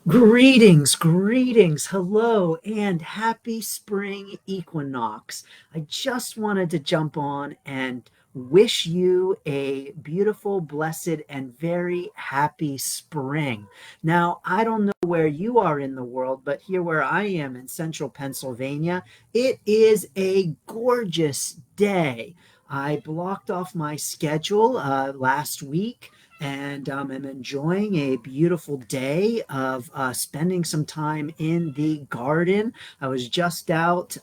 Greetings, greetings, hello, and happy spring equinox. I just wanted to jump on and wish you a beautiful, blessed, and very happy spring. Now, I don't know where you are in the world, but here where I am in central Pennsylvania, it is a gorgeous day. I blocked off my schedule last week and I'm enjoying a beautiful day of spending some time in the garden. I was just out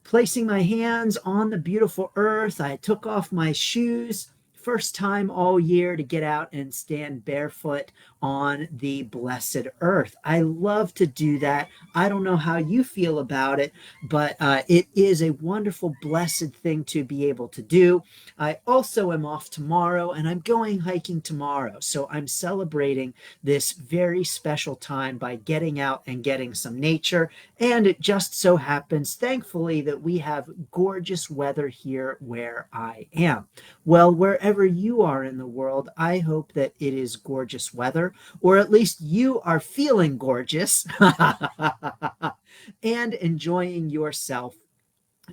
placing my hands on the beautiful earth. I took off my shoes. First time all year to get out and stand barefoot on the blessed earth. I love to do that. I don't know how you feel about it, but it is a wonderful, blessed thing to be able to do. I also am off tomorrow and I'm going hiking tomorrow. So I'm celebrating this very special time by getting out and getting some nature. And it just so happens, thankfully, that we have gorgeous weather here where I am. Well, wherever you are in the world, I hope that it is gorgeous weather, or at least you are feeling gorgeous and enjoying yourself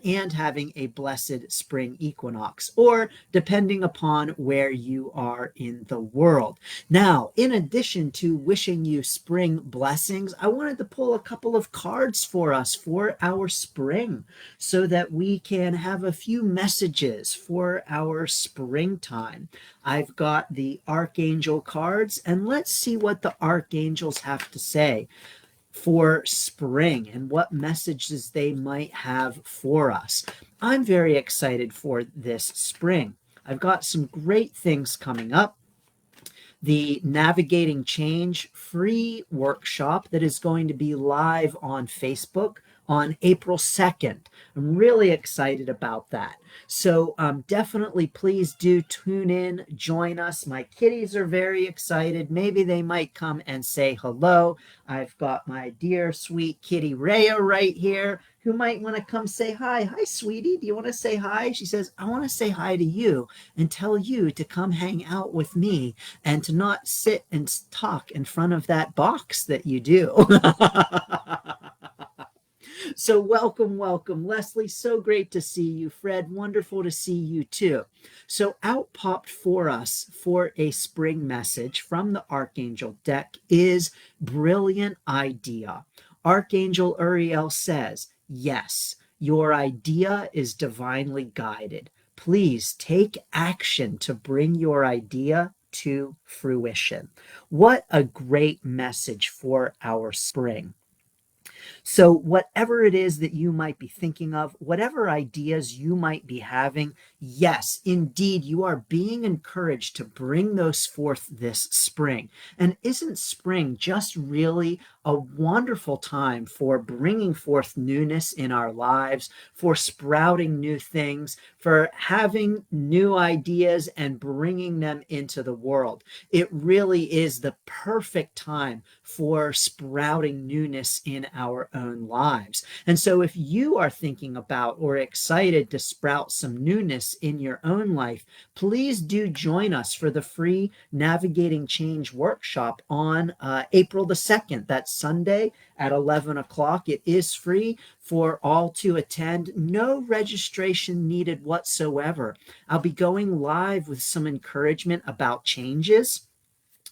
and having a blessed spring equinox, or depending upon where you are in the world. Now, in addition to wishing you spring blessings, I wanted to pull a couple of cards for us for our spring so that we can have a few messages for our springtime. I've got the Archangel cards, and let's see what the Archangels have to say for spring and what messages they might have for us. I'm very excited for this spring. I've got some great things coming up. The Navigating Change free workshop that is going to be live on Facebook on April 2nd. I'm really excited about that. So definitely please do tune in, join us. My kitties are very excited. Maybe they might come and say hello. I've got my dear sweet kitty Rhea right here who might want to come say hi. Hi, sweetie. Do you want to say hi? She says, I want to say hi to you and tell you to come hang out with me and to not sit and talk in front of that box that you do. So welcome, welcome. Leslie, so great to see you. Fred, wonderful to see you too. So out popped for us for a spring message from the Archangel deck is brilliant idea. Archangel Uriel says, yes, your idea is divinely guided. Please take action to bring your idea to fruition. What a great message for our spring. So, whatever it is that you might be thinking of, whatever ideas you might be having, yes, indeed, you are being encouraged to bring those forth this spring. And isn't spring just really a wonderful time for bringing forth newness in our lives, for sprouting new things, for having new ideas and bringing them into the world? It really is the perfect time for sprouting newness in our own lives. And so if you are thinking about or excited to sprout some newness in your own life, please do join us for the free Navigating Change workshop on April the 2nd. That's Sunday at 11 o'clock. It is free for all to attend. No registration needed whatsoever. I'll be going live with some encouragement about changes,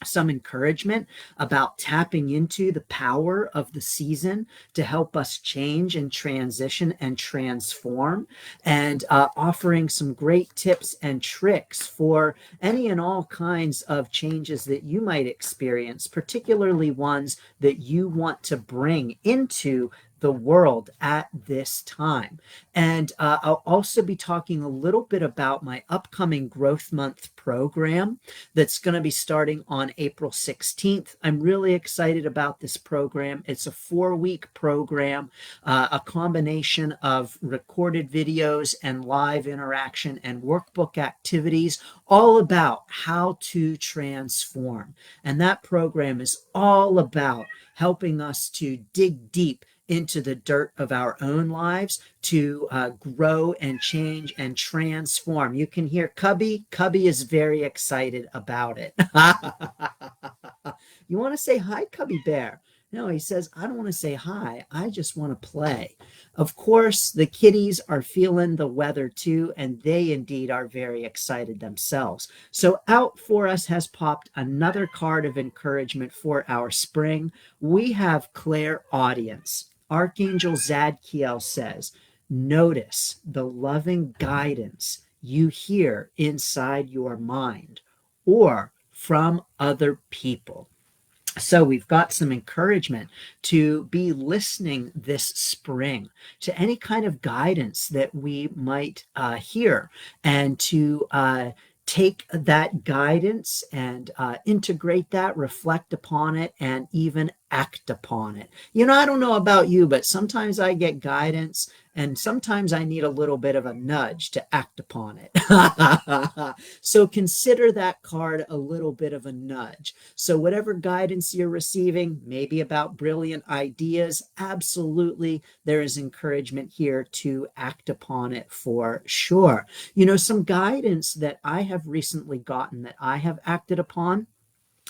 some encouragement about tapping into the power of the season to help us change and transition and transform, and offering some great tips and tricks for any and all kinds of changes that you might experience, particularly ones that you want to bring into the world at this time. And I'll also be talking a little bit about my upcoming Growth Month program that's going to be starting on April 16th. I'm really excited about this program. It's a 4-week program, a combination of recorded videos and live interaction and workbook activities, all about how to transform. And that program is all about helping us to dig deep into the dirt of our own lives to grow and change and transform. You can hear Cubby. Cubby is very excited about it. You want to say hi, Cubby Bear? No, he says, I don't want to say hi. I just want to play. Of course, the kitties are feeling the weather too, and they indeed are very excited themselves. So out for us has popped another card of encouragement for our spring. We have clairaudience. Archangel Zadkiel says, notice the loving guidance you hear inside your mind or from other people. So we've got some encouragement to be listening this spring to any kind of guidance that we might hear, and to take that guidance and integrate that, reflect upon it, and even act upon it. I don't know about you, but sometimes I get guidance and sometimes I need a little bit of a nudge to act upon it. So consider that card a little bit of a nudge. So whatever guidance you're receiving, maybe about brilliant ideas, absolutely, there is encouragement here to act upon it for sure. Some guidance that I have recently gotten that I have acted upon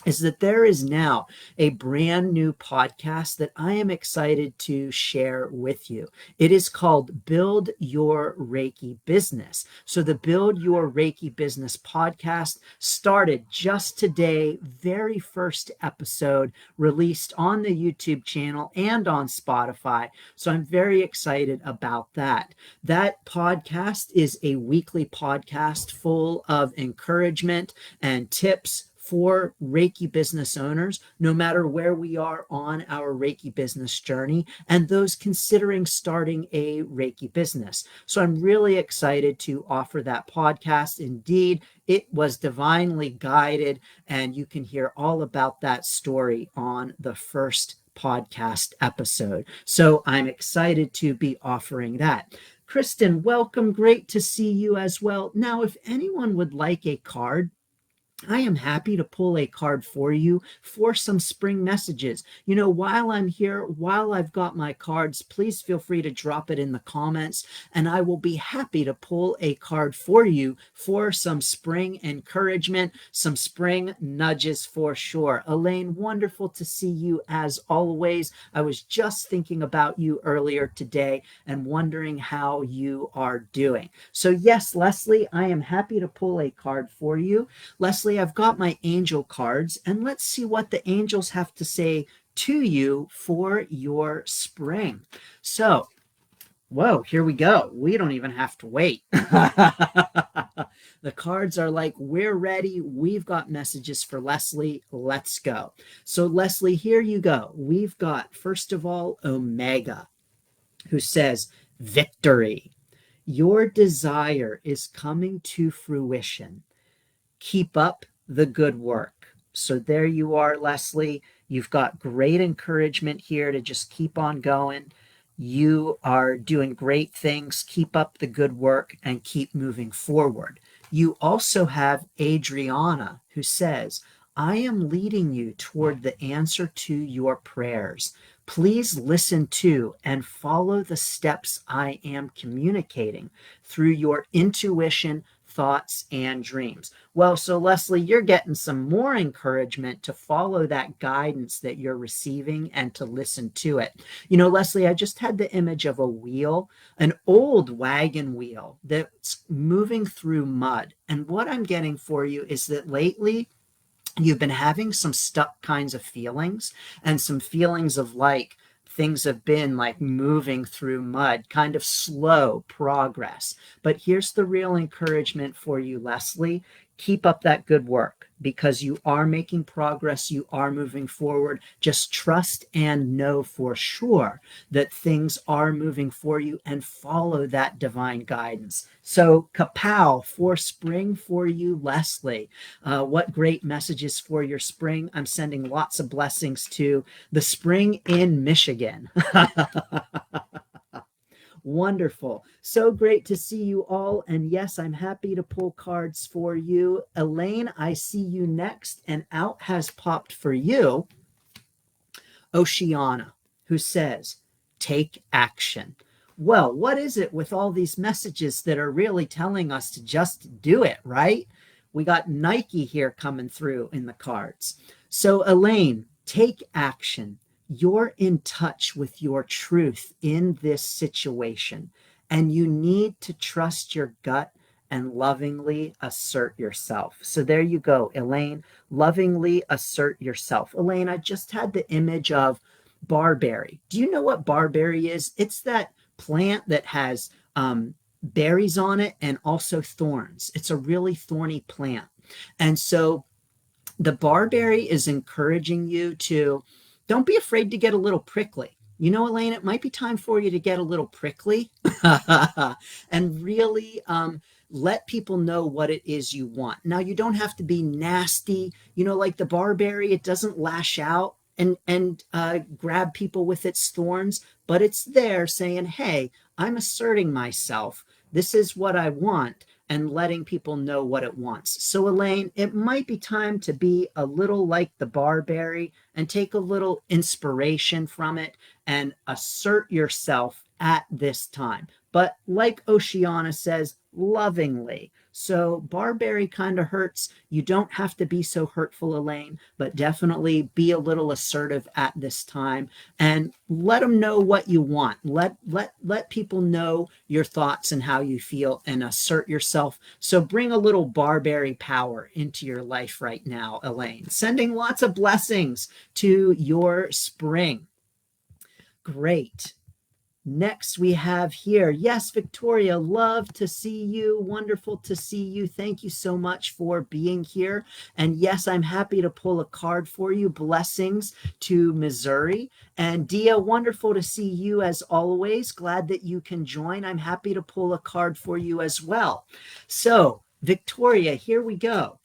is that there is now a brand new podcast that I am excited to share with you. It is called Build Your Reiki Business. So the Build Your Reiki Business podcast started just today, very first episode released on the YouTube channel and on Spotify. So I'm very excited about that. That podcast is a weekly podcast full of encouragement and tips for Reiki business owners, no matter where we are on our Reiki business journey, and those considering starting a Reiki business. So I'm really excited to offer that podcast. Indeed, it was divinely guided, and you can hear all about that story on the first podcast episode. So I'm excited to be offering that. Kristen, welcome. Great to see you as well. Now, if anyone would like a card, I am happy to pull a card for you for some spring messages. While I'm here, while I've got my cards, please feel free to drop it in the comments, and I will be happy to pull a card for you for some spring encouragement, some spring nudges for sure. Elaine, wonderful to see you as always. I was just thinking about you earlier today and wondering how you are doing. So yes, Leslie, I am happy to pull a card for you. Leslie, I've got my angel cards, and let's see what the angels have to say to you for your spring. So, whoa, here we go. We don't even have to wait. The cards are like, we're ready. We've got messages for Leslie. Let's go. So, Leslie, here you go. We've got, first of all, Omega, who says, victory. Your desire is coming to fruition. Keep up the good work. So there you are, Leslie. You've got great encouragement here to just keep on going. You are doing great things. Keep up the good work and keep moving forward. You also have Adriana, who says, I am leading you toward the answer to your prayers. Please listen to and follow the steps I am communicating through your intuition, thoughts, and dreams. Well, so Leslie, you're getting some more encouragement to follow that guidance that you're receiving and to listen to it. Leslie, I just had the image of a wheel, an old wagon wheel that's moving through mud. And what I'm getting for you is that lately, you've been having some stuck kinds of feelings, and some feelings of like things have been like moving through mud, kind of slow progress. But here's the real encouragement for you, Leslie. Keep up that good work, because you are making progress. You are moving forward. Just trust and know for sure that things are moving for you, and follow that divine guidance. So kapow for spring for you, Leslie. What great messages for your spring. I'm sending lots of blessings to the spring in Michigan. Wonderful. So great to see you all. And yes, I'm happy to pull cards for you. Elaine, I see you next. And out has popped for you Oceana, who says, take action. Well, what is it with all these messages that are really telling us to just do it, right? We got Nike here coming through in the cards. So Elaine, take action. you're in touch with your truth in this situation, and you need to trust your gut and lovingly assert yourself. So there you go, Elaine. Lovingly assert yourself. Elaine, I just had the image of barberry. Do you know what barberry is? It's that plant that has berries on it and also thorns. It's a really thorny plant. And so the barberry is encouraging you to don't be afraid to get a little prickly. You know, Elaine, it might be time for you to get a little prickly and really let people know what it is you want. Now, you don't have to be nasty. You know, like the barberry, it doesn't lash out and grab people with its thorns, but it's there saying, hey, I'm asserting myself. This is what I want, and letting people know what it wants. So, Elaine, it might be time to be a little like the barberry and take a little inspiration from it and assert yourself at this time. But like Oceana says, lovingly. So barberry kind of hurts. You don't have to be so hurtful, Elaine, but definitely be a little assertive at this time and let them know what you want. Let people know your thoughts and how you feel and assert yourself. So bring a little barberry power into your life right now, Elaine. Sending lots of blessings to your spring. Great. Next, we have here, yes, Victoria, love to see you. Wonderful to see you. Thank you so much for being here. And yes, I'm happy to pull a card for you. Blessings to Missouri. And Dia, wonderful to see you as always. Glad that you can join. I'm happy to pull a card for you as well. So, Victoria, here we go.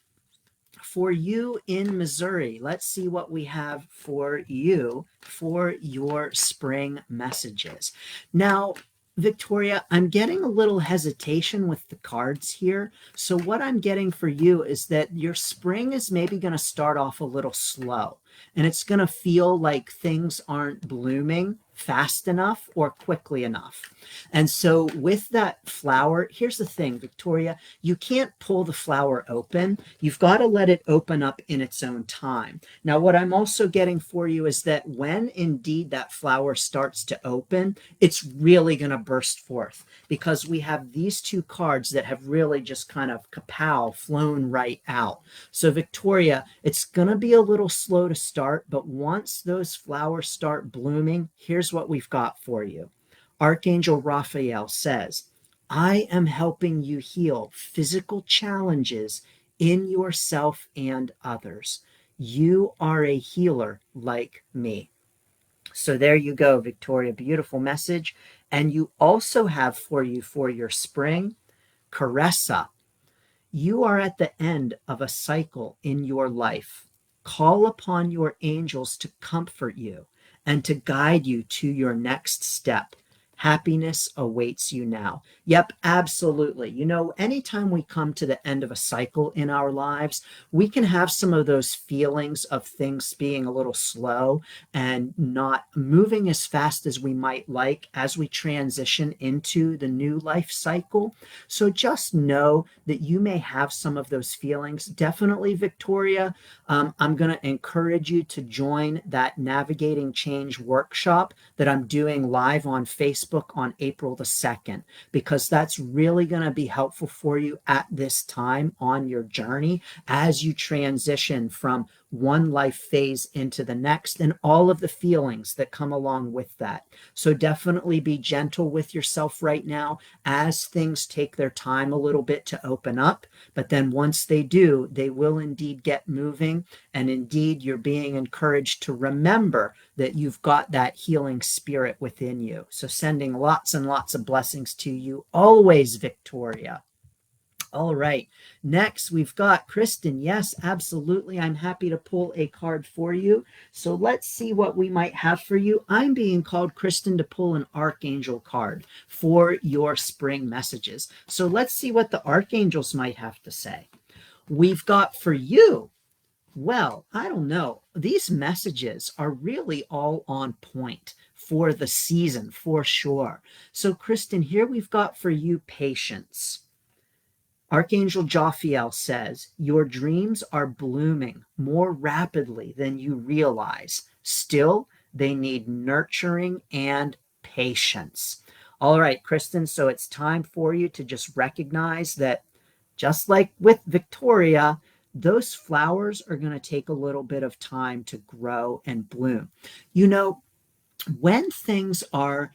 For you in Missouri, let's see what we have for you for your spring messages. Now, Victoria, I'm getting a little hesitation with the cards here. So what I'm getting for you is that your spring is maybe going to start off a little slow, and it's going to feel like things aren't blooming fast enough or quickly enough. And so with that flower, here's the thing, Victoria, you can't pull the flower open. You've got to let it open up in its own time. Now, what I'm also getting for you is that when indeed that flower starts to open, it's really going to burst forth, because we have these two cards that have really just kind of kapow, flown right out. So Victoria, it's going to be a little slow to start, but once those flowers start blooming, here's what we've got for you. Archangel Raphael says, I am helping you heal physical challenges in yourself and others. You are a healer like me. So there you go, Victoria. Beautiful message. And you also have for you for your spring, Caressa. You are at the end of a cycle in your life. Call upon your angels to comfort you and to guide you to your next step. Happiness awaits you now. Yep, absolutely. You know, anytime we come to the end of a cycle in our lives, we can have some of those feelings of things being a little slow and not moving as fast as we might like as we transition into the new life cycle. So just know that you may have some of those feelings. Definitely, Victoria, I'm going to encourage you to join that Navigating Change workshop that I'm doing live on Facebook on April the 2nd, because that's really going to be helpful for you at this time on your journey as you transition from one life phase into the next and all of the feelings that come along with that. So definitely be gentle with yourself right now as things take their time a little bit to open up. But then once they do, they will indeed get moving. And indeed, you're being encouraged to remember that you've got that healing spirit within you. So sending lots and lots of blessings to you always, Victoria. All right. Next, we've got Kristen. Yes, absolutely. I'm happy to pull a card for you. So let's see what we might have for you. I'm being called, Kristen, to pull an Archangel card for your spring messages. So let's see what the Archangels might have to say. We've got for you, well, I don't know. These messages are really all on point for the season, for sure. So, Kristen, here we've got for you patience. Archangel Jophiel says, your dreams are blooming more rapidly than you realize. Still, They need nurturing and patience. All right, Kristen, so it's time for you to just recognize that just like with Victoria, those flowers are going to take a little bit of time to grow and bloom. You know, when things are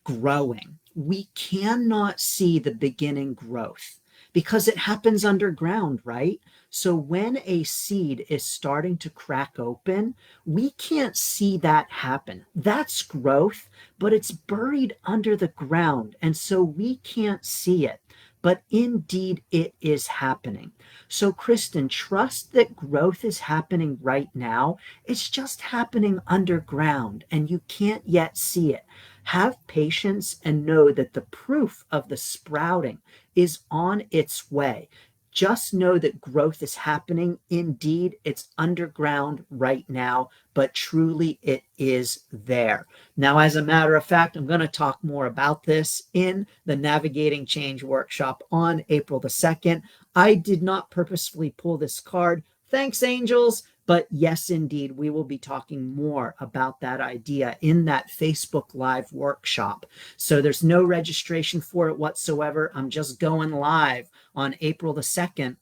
growing, we cannot see the beginning growth because it happens underground, right? So when a seed is starting to crack open, we can't see that happen. That's growth, but it's buried under the ground. And so we can't see it. But indeed, it is happening. So, Kristen, trust that growth is happening right now. It's just happening underground, and you can't yet see it. Have patience and know that the proof of the sprouting is on its way. Just know that growth is happening. Indeed, it's underground right now, but truly it is there. Now, as a matter of fact, I'm going to talk more about this in the Navigating Change workshop on April the 2nd. I did not purposefully pull this card. Thanks, angels. But yes, indeed, we will be talking more about that idea in that Facebook Live workshop. So there's no registration for it whatsoever. I'm just going live on April the 2nd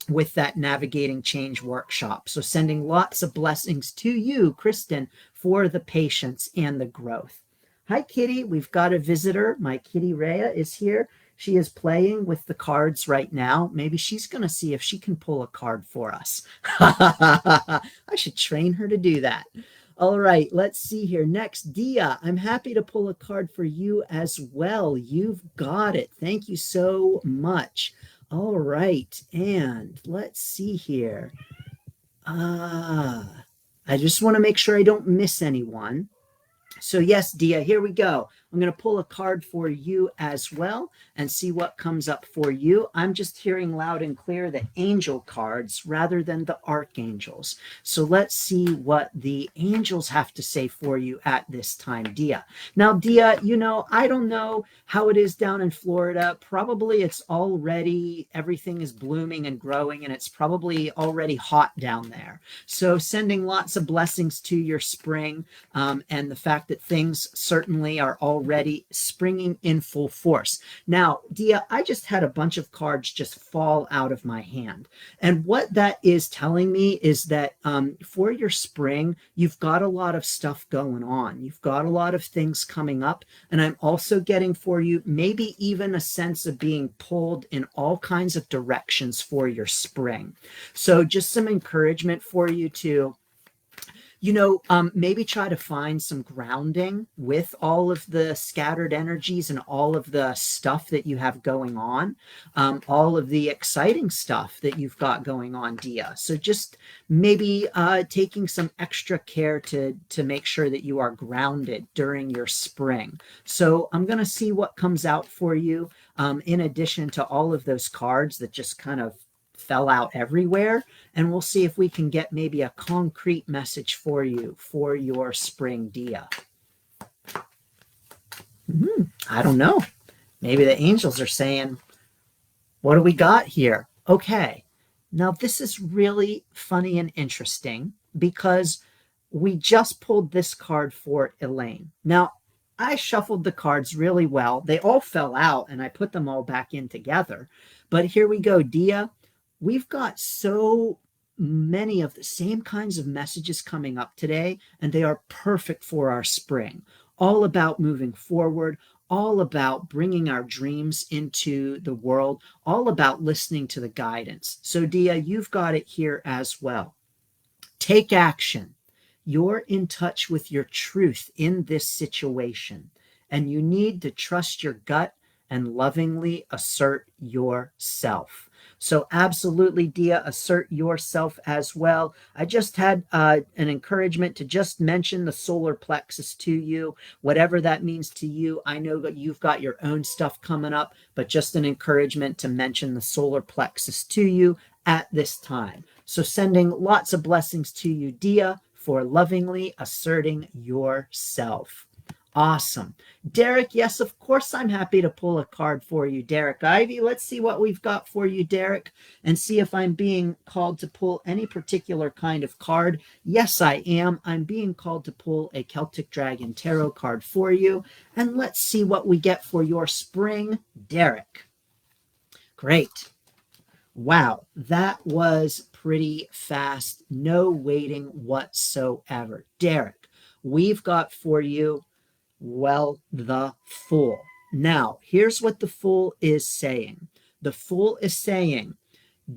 with that Navigating Change workshop. So sending lots of blessings to you, Kristen, for the patience and the growth. Hi, Kitty. We've got a visitor. My kitty Rhea is here. She is playing with the cards right now. Maybe she's going to see if she can pull a card for us. I should train her to do that. All right, let's see here. Next, Dia, I'm happy to pull a card for you as well. You've got it. Thank you so much. All right, and let's see here. I just want to make sure I don't miss anyone. So yes, Dia, here we go. I'm going to pull a card for you as well and see what comes up for you. I'm just hearing loud and clear the angel cards rather than the archangels. So let's see what the angels have to say for you at this time, Dia. Now, Dia, you know, I don't know how it is down in Florida. Probably it's already, everything is blooming and growing, and it's probably already hot down there. So sending lots of blessings to your spring, and the fact that things certainly are already springing in full force. Now, Dia, I just had a bunch of cards just fall out of my hand. And what that is telling me is that for your spring, you've got a lot of stuff going on. You've got a lot of things coming up. And I'm also getting for you maybe even a sense of being pulled in all kinds of directions for your spring. So just some encouragement for you to, you know, maybe try to find some grounding with all of the scattered energies and all of the stuff that you have going on, all of the exciting stuff that you've got going on, Dia. So just maybe taking some extra care to make sure that you are grounded during your spring. So I'm going to see what comes out for you, in addition to all of those cards that just kind of fell out everywhere, and we'll see if we can get maybe a concrete message for you for your spring, Dia. I don't know. Maybe the angels are saying, what do we got here? Okay. Now this is really funny and interesting because we just pulled this card for Elaine. Now, I shuffled the cards really well. They all fell out and I put them all back in together. But here we go, Dia. We've got so many of the same kinds of messages coming up today, and they are perfect for our spring. All about moving forward, all about bringing our dreams into the world, all about listening to the guidance. So, Dia, you've got it here as well. Take action. You're in touch with your truth in this situation, and you need to trust your gut and lovingly assert yourself. So absolutely, Dia, assert yourself as well. I just had an encouragement to just mention the solar plexus to you, whatever that means to you. I know that you've got your own stuff coming up, but just an encouragement to mention the solar plexus to you at this time. So sending lots of blessings to you, Dia, for lovingly asserting yourself. Awesome. Derek, yes, of course, I'm happy to pull a card for you, Derek Ivy. Let's see what we've got for you, Derek, and see if I'm being called to pull any particular kind of card. Yes, I am. I'm being called to pull a Celtic Dragon Tarot card for you. And let's see what we get for your spring, Derek. Great. Wow, that was pretty fast. No waiting whatsoever. Derek, we've got for you, well, the Fool. Now, here's what the Fool is saying. The Fool is saying,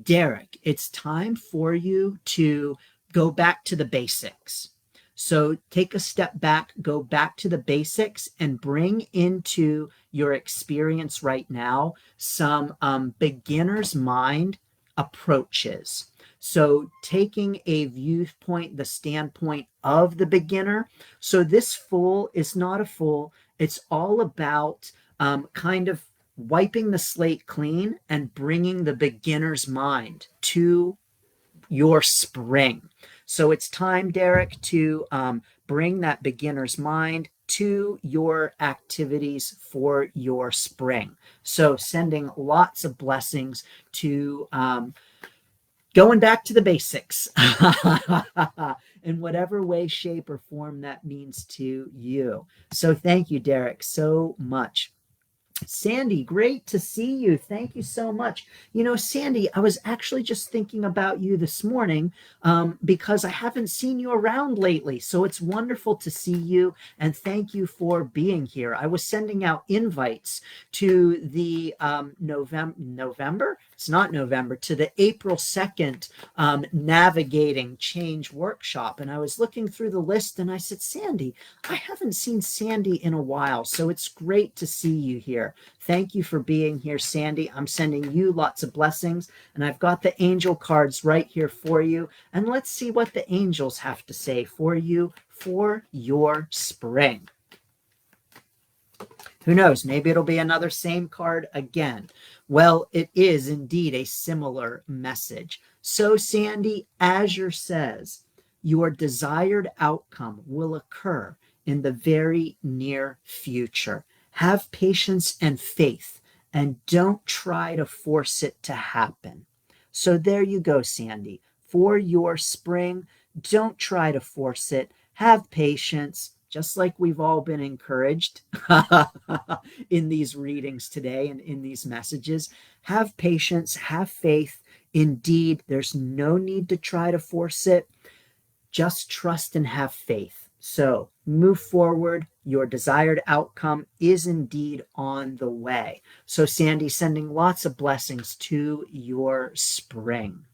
Derek, it's time for you to go back to the basics. So take a step back, go back to the basics, and bring into your experience right now some beginner's mind approaches. So taking a viewpoint, the standpoint of the beginner. So this Fool is not a fool. It's all about kind of wiping the slate clean and bringing the beginner's mind to your spring. So it's time, Derek, to bring that beginner's mind to your activities for your spring. So sending lots of blessings to going back to the basics in whatever way, shape, or form that means to you. So thank you, Derek, so much. Sandy, great to see you. Thank you so much. You know, Sandy, I was actually just thinking about you this morning because I haven't seen you around lately. So it's wonderful to see you, and thank you for being here. I was sending out invites to the November? It's not November, to the April 2nd Navigating Change Workshop. And I was looking through the list and I said, Sandy, I haven't seen Sandy in a while. So it's great to see you here. Thank you for being here, Sandy. I'm sending you lots of blessings, and I've got the angel cards right here for you. And let's see what the angels have to say for you for your spring. Who knows? Maybe it'll be another same card again. Well, it is indeed a similar message. So, Sandy, Azure says, your desired outcome will occur in the very near future. Have patience and faith, and don't try to force it to happen. So there you go, Sandy. For your spring, don't try to force it. Have patience, just like we've all been encouraged in these readings today and in these messages. Have patience, have faith. Indeed, there's no need to try to force it. Just trust and have faith. So move forward. Your desired outcome is indeed on the way. So Sandy, sending lots of blessings to your spring.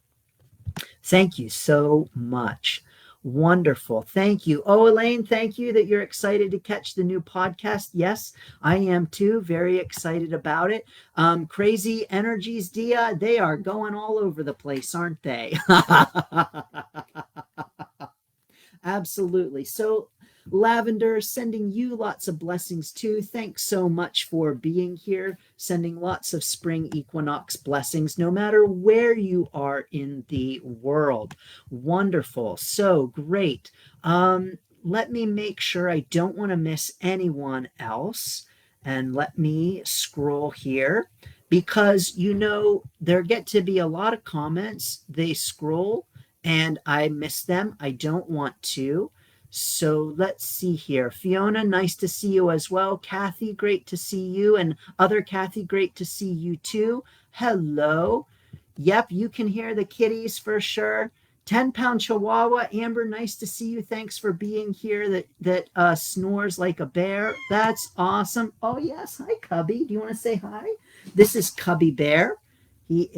Thank you so much. Wonderful. Thank you. Oh, Elaine, thank you that you're excited to catch the new podcast. Yes, I am too. Very excited about it. Crazy Energies, Dia, they are going all over the place, aren't they? Absolutely. So, Lavender, sending you lots of blessings too. Thanks so much for being here. Sending lots of spring equinox blessings, no matter where you are in the world. Wonderful. So great. Let me make sure I don't want to miss anyone else. And let me scroll here because, you know, there get to be a lot of comments. They scroll and I miss them. I don't want to. So let's see here. Fiona, nice to see you as well. Kathy, great to see you. And other Kathy, great to see you too. Hello. Yep, you can hear the kitties for sure. 10-pound Chihuahua. Amber, nice to see you. Thanks for being here. That snores like a bear. That's awesome. Oh, yes. Hi, Cubby. Do you want to say hi? This is Cubby Bear. He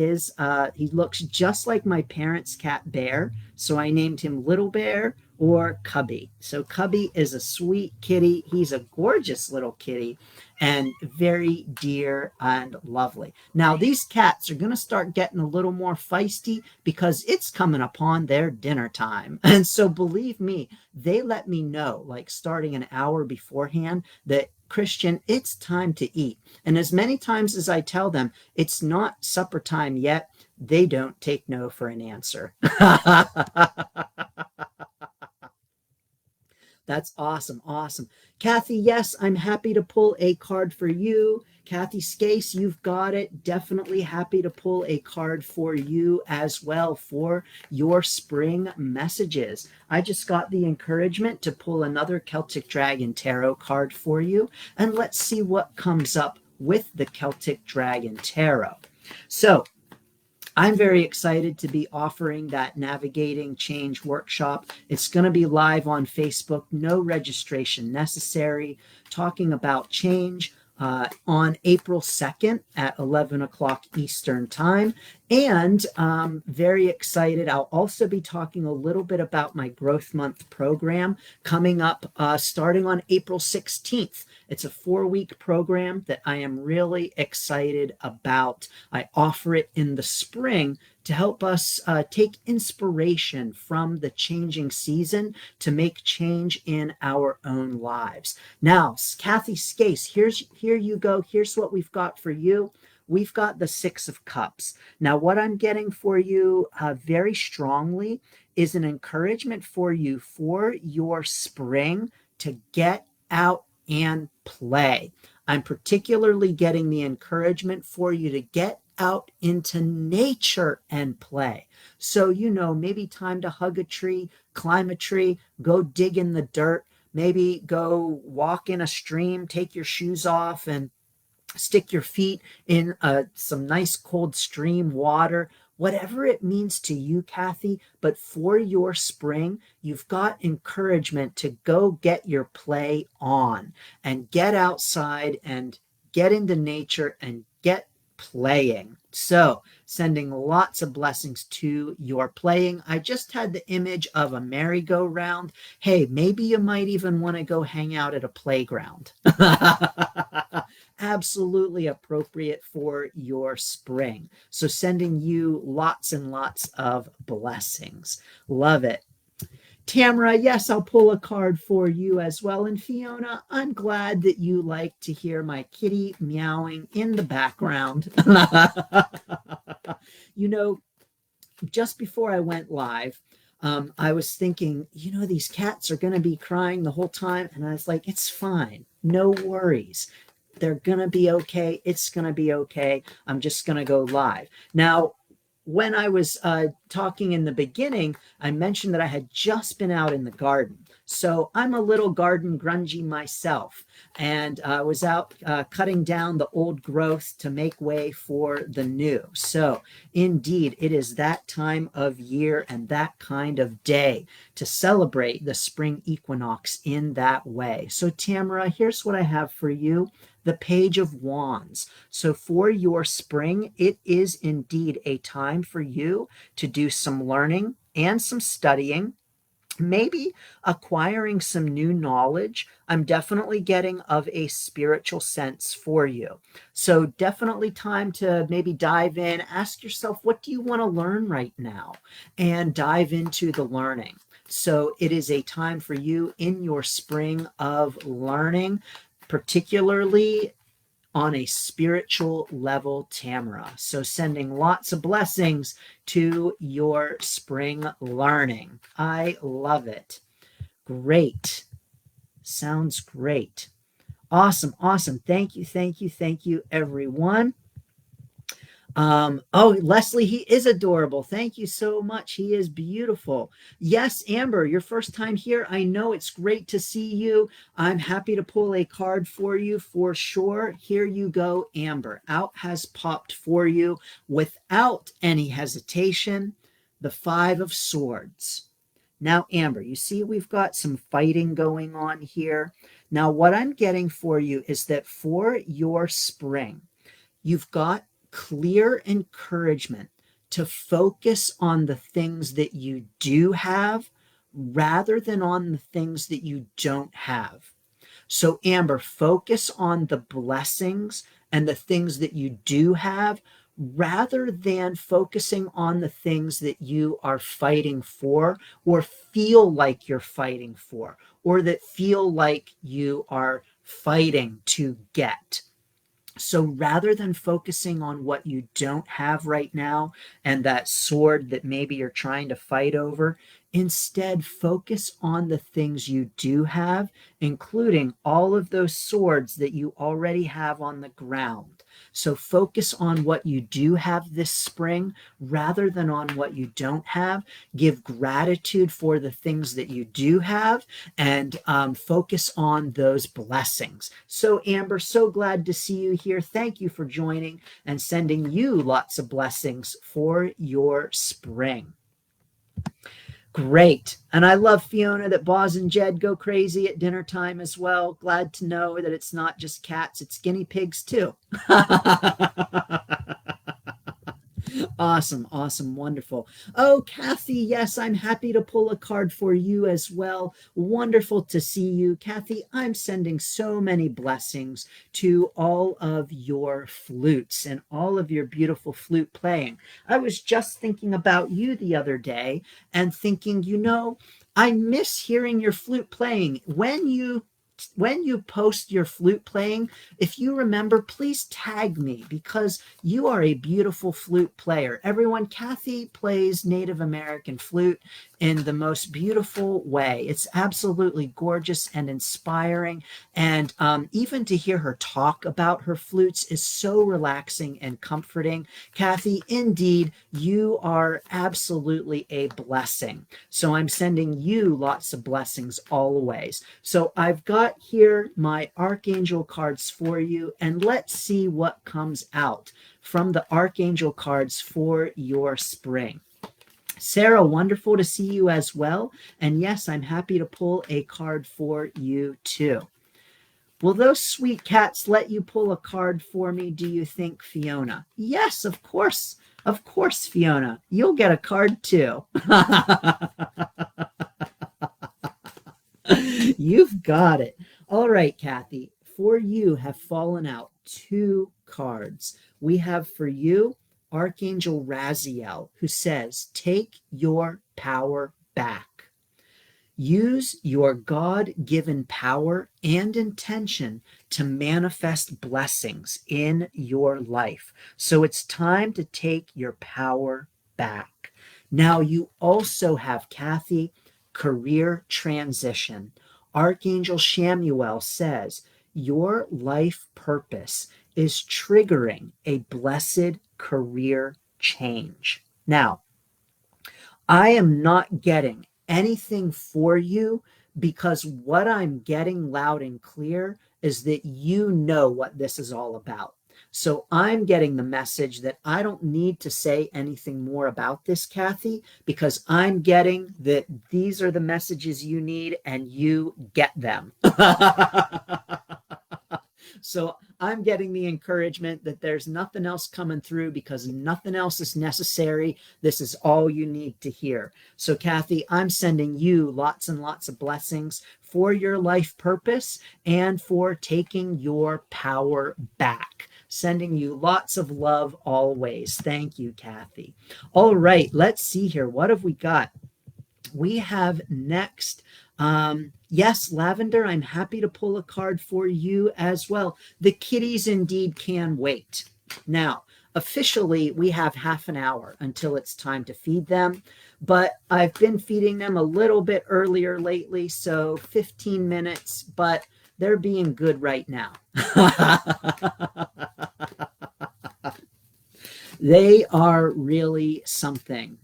looks just like my parents' cat Bear, so I named him Little Bear or Cubby. So Cubby is a sweet kitty. He's a gorgeous little kitty and very dear and lovely. Now, these cats are going to start getting a little more feisty because it's coming upon their dinner time. And so believe me, they let me know, like starting an hour beforehand, that Christian, it's time to eat. And as many times as I tell them it's not supper time yet, they don't take no for an answer. That's That's awesome. Awesome. Kathy, yes, I'm happy to pull a card for you. Kathy Skase, you've got it. Definitely happy to pull a card for you as well for your spring messages. I just got the encouragement to pull another Celtic Dragon Tarot card for you, and let's see what comes up with the Celtic Dragon Tarot. So, I'm very excited to be offering that Navigating Change workshop. It's going to be live on Facebook, no registration necessary, talking about change on April 2nd at 11 o'clock Eastern Time. And very excited. I'll also be talking a little bit about my Growth Month program coming up starting on April 16th. It's a 4-week program that I am really excited about. I offer it in the spring to help us take inspiration from the changing season to make change in our own lives. Now, Kathy Skase, here you go. Here's what we've got for you. We've got the Six of Cups. Now, what I'm getting for you very strongly is an encouragement for you for your spring to get out and play. I'm particularly getting the encouragement for you to get out into nature and play. So, maybe time to hug a tree, climb a tree, go dig in the dirt, maybe go walk in a stream, take your shoes off and stick your feet in some nice cold stream water, whatever it means to you, Kathy. But for your spring, you've got encouragement to go get your play on and get outside and get into nature and get playing. So, sending lots of blessings to your playing. I just had the image of a merry-go-round. Hey, maybe you might even want to go hang out at a playground. Absolutely appropriate for your spring. So, sending you lots and lots of blessings. Love it. Tamara, yes, I'll pull a card for you as well. And Fiona, I'm glad that you like to hear my kitty meowing in the background. Just before I went live, I was thinking, these cats are going to be crying the whole time. And I was like, it's fine. No worries. They're going to be okay. It's going to be okay. I'm just going to go live. Now, when I was talking in the beginning, I mentioned that I had just been out in the garden. So I'm a little garden grungy myself, and I was out cutting down the old growth to make way for the new. So indeed, it is that time of year and that kind of day to celebrate the spring equinox in that way. So Tamara, here's what I have for you. The Page of Wands. So for your spring, it is indeed a time for you to do some learning and some studying, maybe acquiring some new knowledge. I'm definitely getting of a spiritual sense for you. So definitely time to maybe dive in, ask yourself, what do you want to learn right now? And dive into the learning. So it is a time for you in your spring of learning, particularly on a spiritual level, Tamara. So sending lots of blessings to your spring learning. I love it. Great. Sounds great. Awesome. Awesome. Thank you. Thank you. Thank you, everyone. Leslie, he is adorable. Thank you so much. He is beautiful. Yes, Amber, your first time here. I know, it's great to see you. I'm happy to pull a card for you for sure. Here you go, Amber. Out has popped for you without any hesitation. The Five of Swords. Now, Amber, you see we've got some fighting going on here. Now, what I'm getting for you is that for your spring, you've got clear encouragement to focus on the things that you do have rather than on the things that you don't have. So, Amber, focus on the blessings and the things that you do have rather than focusing on the things that you are fighting for or feel like you're fighting for or that feel like you are fighting to get. So rather than focusing on what you don't have right now and that sword that maybe you're trying to fight over, instead focus on the things you do have, including all of those swords that you already have on the ground. So focus on what you do have this spring rather than on what you don't have. Give gratitude for the things that you do have, and focus on those blessings. So, Amber, so glad to see you here. Thank you for joining and sending you lots of blessings for your spring. Great. And I love, Fiona, that Boz and Jed go crazy at dinner time as well. Glad to know that it's not just cats, it's guinea pigs too. Awesome, awesome, wonderful. Oh, Kathy, yes, I'm happy to pull a card for you as well. Wonderful to see you. Kathy, I'm sending so many blessings to all of your flutes and all of your beautiful flute playing. I was just thinking about you the other day and thinking, I miss hearing your flute playing. When you post your flute playing, if you remember, please tag me because you are a beautiful flute player. Everyone, Kathy plays Native American flute in the most beautiful way. It's absolutely gorgeous and inspiring. And even to hear her talk about her flutes is so relaxing and comforting. Kathy, indeed, you are absolutely a blessing. So I'm sending you lots of blessings always. So I've got here my Archangel cards for you, and let's see what comes out from the Archangel cards for your spring. Sarah, wonderful to see you as well. And yes, I'm happy to pull a card for you too. Will those sweet cats let you pull a card for me, do you think, Fiona? Yes, of course. Of course, Fiona. You'll get a card too. You've got it. All right, Kathy. For you have fallen out 2 cards. We have for you Archangel Raziel, who says, take your power back. Use your God-given power and intention to manifest blessings in your life. So it's time to take your power back. Now you also have, Kathy, career transition. Archangel Shamuel says, your life purpose is triggering a blessed career change. Now, I am not getting anything for you because what I'm getting loud and clear is that you know what this is all about. So I'm getting the message that I don't need to say anything more about this, Kathy, because I'm getting that these are the messages you need and you get them. So I'm getting the encouragement that there's nothing else coming through because nothing else is necessary. This is all you need to hear. So Kathy, I'm sending you lots and lots of blessings for your life purpose and for taking your power back. Sending you lots of love always. Thank you, Kathy. All right, let's see here. What have we got? We have next, yes, Lavender, I'm happy to pull a card for you as well. The kitties indeed can wait. Now, officially, we have half an hour until it's time to feed them, but I've been feeding them a little bit earlier lately, so 15 minutes, but they're being good right now. They are really something.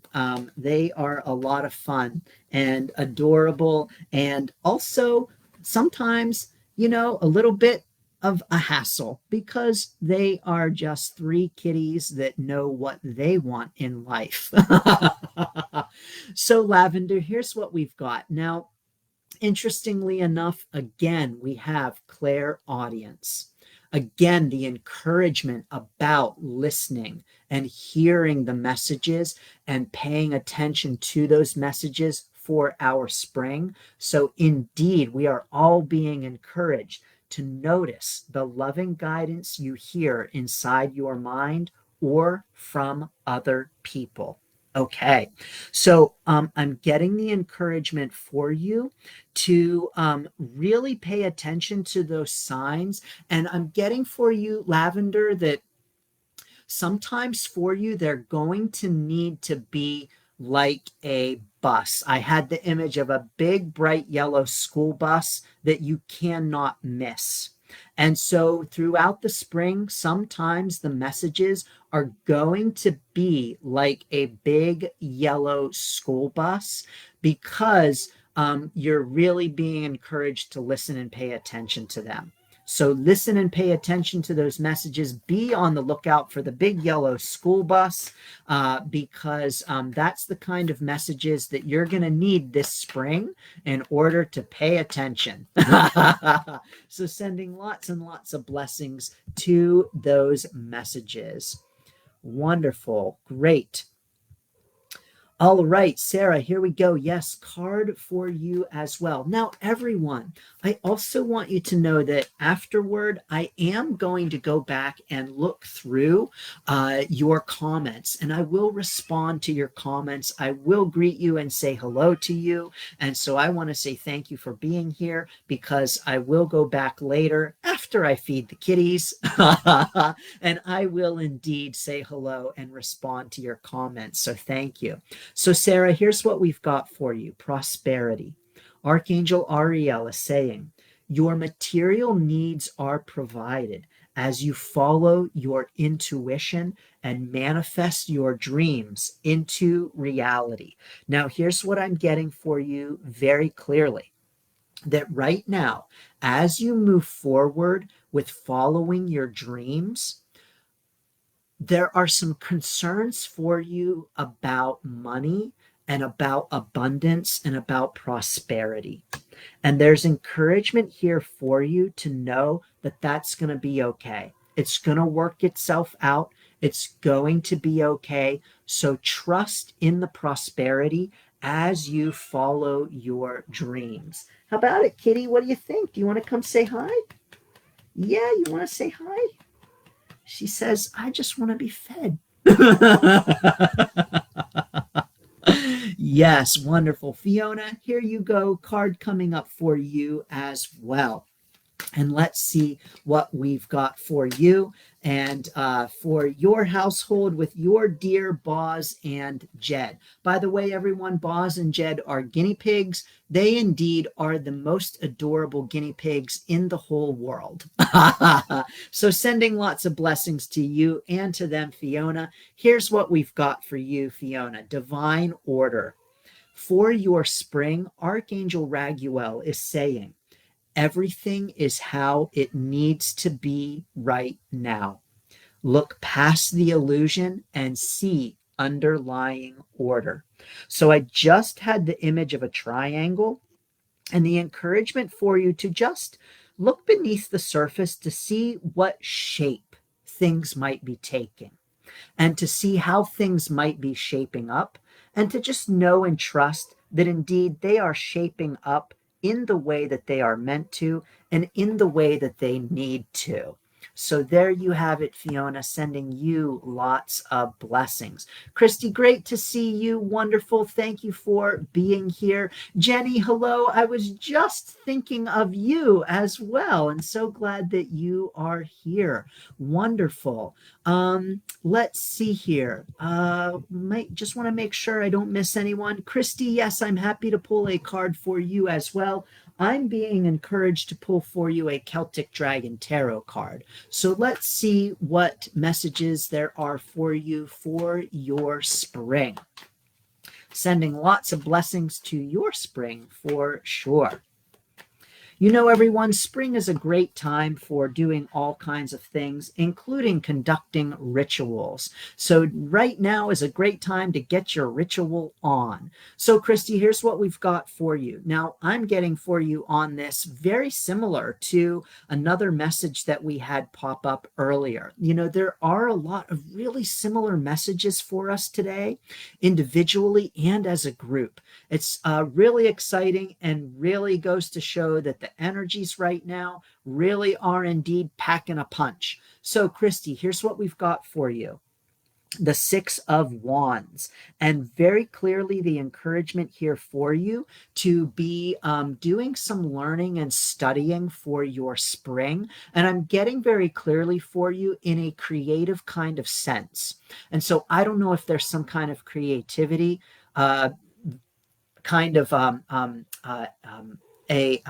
They are a lot of fun and adorable, and also sometimes, a little bit of a hassle because they are just 3 kitties that know what they want in life. So, Lavender, here's what we've got. Now, interestingly enough, again, we have clairaudience. Again, the encouragement about listening and hearing the messages and paying attention to those messages for our spring. So indeed, we are all being encouraged to notice the loving guidance you hear inside your mind or from other people. Okay, so I'm getting the encouragement for you to really pay attention to those signs. And I'm getting for you, Lavender, that sometimes for you, they're going to need to be like a bus. I had the image of a big, bright yellow school bus that you cannot miss. And so throughout the spring, sometimes the messages are going to be like a big yellow school bus because you're really being encouraged to listen and pay attention to them. So listen and pay attention to those messages. Be on the lookout for the big yellow school bus because that's the kind of messages that you're going to need this spring in order to pay attention. So sending lots and lots of blessings to those messages. Wonderful. Great. All right, Sarah, here we go. Yes, card for you as well. Now, everyone, I also want you to know that afterward, I am going to go back and look through your comments, and I will respond to your comments. I will greet you and say hello to you. And so I want to say thank you for being here because I will go back later after I feed the kitties, and I will indeed say hello and respond to your comments. So thank you. So, Sarah, here's what we've got for you. Prosperity. Archangel Ariel is saying, your material needs are provided as you follow your intuition and manifest your dreams into reality. Now, here's what I'm getting for you very clearly. That right now, as you move forward with following your dreams, there are some concerns for you about money and about abundance and about prosperity. And there's encouragement here for you to know that that's going to be okay. It's going to work itself out. It's going to be okay. So trust in the prosperity as you follow your dreams. How about it, Kitty? What do you think? Do you want to come say hi? Yeah, you want to say hi? She says, I just want to be fed. Yes, wonderful. Fiona, here you go. Card coming up for you as well. And let's see what we've got for you and for your household with your dear Boz and Jed. By the way, everyone, Boz and Jed are guinea pigs. They indeed are the most adorable guinea pigs in the whole world. So sending lots of blessings to you and to them, Fiona. Here's what we've got for you, Fiona. Divine order. For your spring, Archangel Raguel is saying, everything is how it needs to be right now. Look past the illusion and see underlying order. So I just had the image of a triangle and the encouragement for you to just look beneath the surface to see what shape things might be taking and to see how things might be shaping up and to just know and trust that indeed they are shaping up in the way that they are meant to and in the way that they need to. So there you have it, Fiona, sending you lots of blessings. Christy, great to see you. Wonderful. Thank you for being here. Jenny, hello. I was just thinking of you as well, and so glad that you are here. Wonderful. Let's see here. Just want to make sure I don't miss anyone. Christy, yes, I'm happy to pull a card for you as well. I'm being encouraged to pull for you a Celtic Dragon Tarot card. So let's see what messages there are for you for your spring. Sending lots of blessings to your spring for sure. You know, everyone, spring is a great time for doing all kinds of things, including conducting rituals. So right now is a great time to get your ritual on. So Christy, here's what we've got for you. Now, I'm getting for you on this very similar to another message that we had pop up earlier. You know, there are a lot of really similar messages for us today, individually and as a group. It's really exciting and really goes to show that the energies right now really are indeed packing a punch. So, Christy, here's what we've got for you. the Six of Wands, and very clearly the encouragement here for you to be doing some learning and studying for your spring. And I'm getting very clearly for you in a creative kind of sense. And so I don't know if there's some kind of creativity, kind of a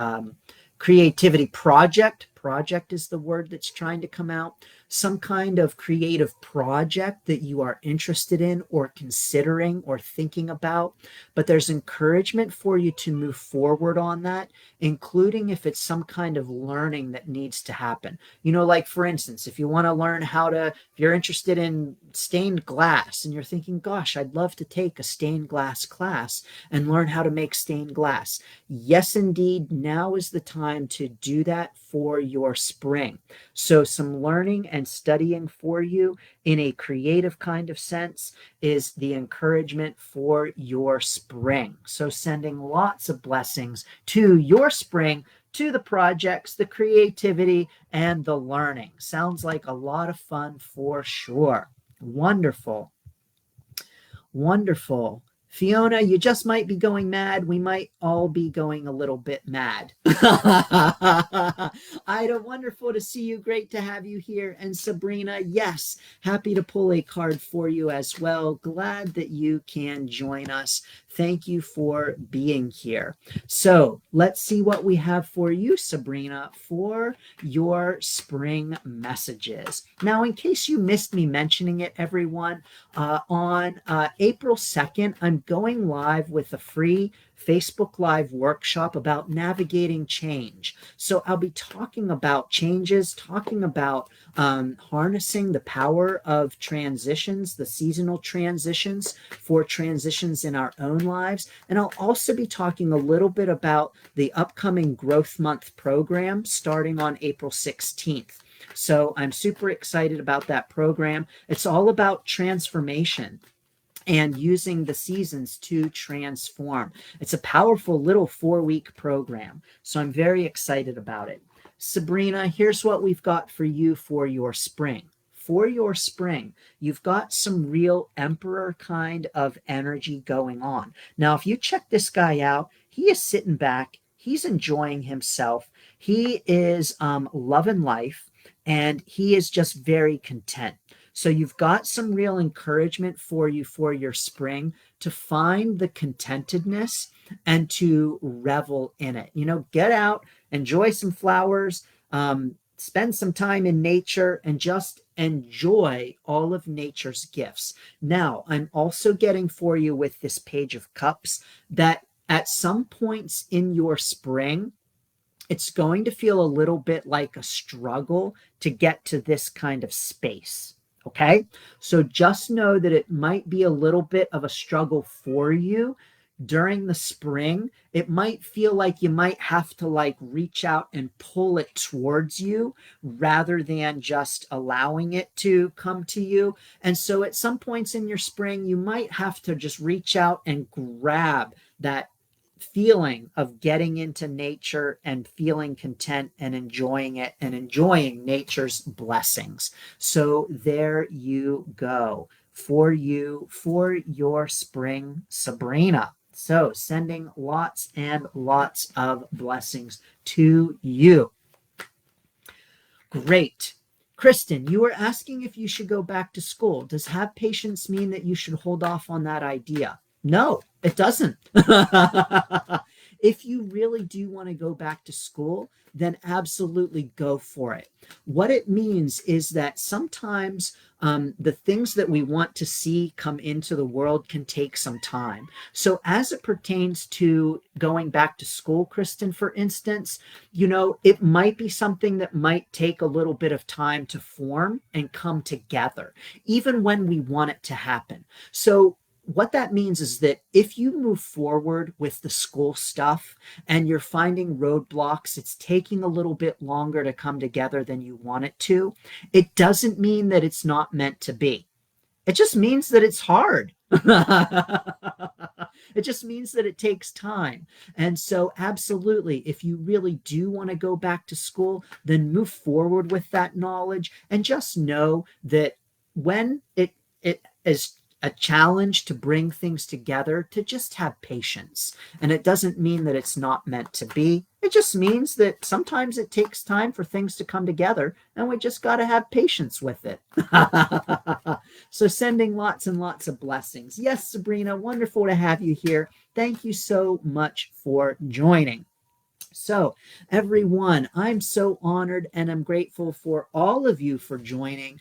creativity project. Project is the word that's trying to come out. Some kind of creative project that you are interested in or considering or thinking about. But there's encouragement for you to move forward on that, including if it's some kind of learning that needs to happen. You know, like for instance, if you want to learn if you're interested in stained glass and you're thinking, gosh, I'd love to take a stained glass class and learn how to make stained glass. Yes, indeed, now is the time to do that for your spring. So some learning and studying for you in a creative kind of sense is the encouragement for your spring. So sending lots of blessings to your spring, to the projects, the creativity, and the learning. Sounds like a lot of fun for sure. Wonderful. Wonderful. Fiona, you just might be going mad. We might all be going a little bit mad. Ida, wonderful to see you. Great to have you here. And Sabrina, yes, happy to pull a card for you as well. Glad that you can join us. Thank you for being here. So let's see what we have for you, Sabrina, for your spring messages. Now, in case you missed me mentioning it, everyone, on April 2nd, I'm going live with a free Facebook Live workshop about navigating change. So I'll be talking about changes, talking about harnessing the power of transitions, the seasonal transitions for transitions in our own lives. And I'll also be talking a little bit about the upcoming Growth Month program starting on April 16th. So I'm super excited about that program. It's all about transformation and using the seasons to transform. It's a powerful little 4-week program. So I'm very excited about it. Sabrina, here's what we've got for you for your spring. For your spring, you've got some real emperor kind of energy going on. Now, if you check this guy out, he is sitting back. He's enjoying himself. He is loving life, and he is just very content. So you've got some real encouragement for you for your spring to find the contentedness and to revel in it. You know, get out, enjoy some flowers, spend some time in nature, and just enjoy all of nature's gifts. Now, I'm also getting for you with this Page of Cups that at some points in your spring, it's going to feel a little bit like a struggle to get to this kind of space. Okay, so just know that it might be a little bit of a struggle for you during the spring. It might feel like you might have to like reach out and pull it towards you rather than just allowing it to come to you. And so at some points in your spring, you might have to just reach out and grab that feeling of getting into nature and feeling content and enjoying it and enjoying nature's blessings. So there you go for you for your spring, Sabrina. So sending lots and lots of blessings to you. Great. Kristen, you were asking if you should go back to school. Does have patience mean that you should hold off on that idea? No, it doesn't. If you really do want to go back to school, then absolutely go for it. What it means is that sometimes the things that we want to see come into the world can take some time. So as it pertains to going back to school, Kristen, for instance, you know, it might be something that might take a little bit of time to form and come together, even when we want it to happen. So what that means is that if you move forward with the school stuff and you're finding roadblocks, it's taking a little bit longer to come together than you want it to, it doesn't mean that it's not meant to be. It just means that it's hard. It just means that it takes time. And so absolutely, if you really do want to go back to school, then move forward with that knowledge and just know that when it is a challenge to bring things together, to just have patience. And it doesn't mean that it's not meant to be. It just means that sometimes it takes time for things to come together, and we just got to have patience with it. So sending lots and lots of blessings. Yes, Sabrina, wonderful to have you here. Thank you so much for joining. So, everyone, I'm so honored and I'm grateful for all of you for joining.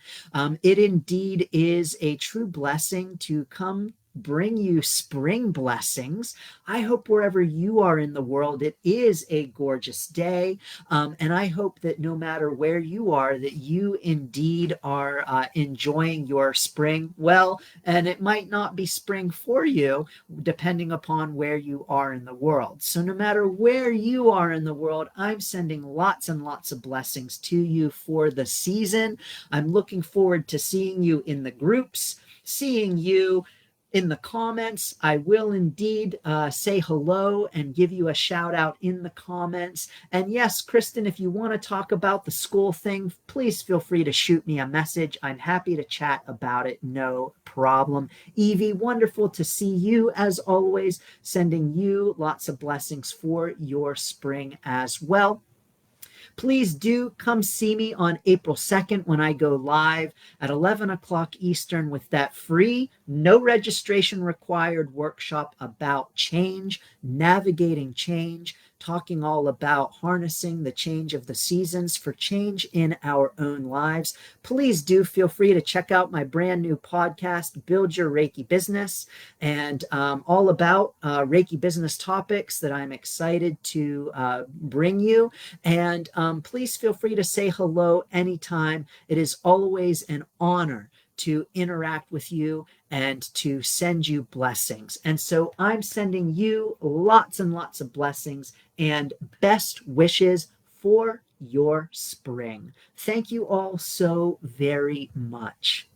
It indeed is a true blessing to come bring you spring blessings. I hope wherever you are in the world, it is a gorgeous day. And I hope that no matter where you are, that you indeed are enjoying your spring well. And it might not be spring for you, depending upon where you are in the world. So no matter where you are in the world, I'm sending lots and lots of blessings to you for the season. I'm looking forward to seeing you in the groups, seeing you in the comments. I will indeed say hello and give you a shout out in the comments. And yes, Kristen, if you want to talk about the school thing, please feel free to shoot me a message. I'm happy to chat about it. No problem. Evie, wonderful to see you as always. Sending you lots of blessings for your spring as well. Please do come see me on April 2nd when I go live at 11 o'clock Eastern with that free, no registration required workshop about change, navigating change, talking all about harnessing the change of the seasons for change in our own lives. Please do feel free to check out my brand new podcast, Build Your Reiki Business, and all about Reiki business topics that I'm excited to bring you. And please feel free to say hello anytime. It is always an honor to interact with you and to send you blessings. And so I'm sending you lots and lots of blessings and best wishes for your spring. Thank you all so very much.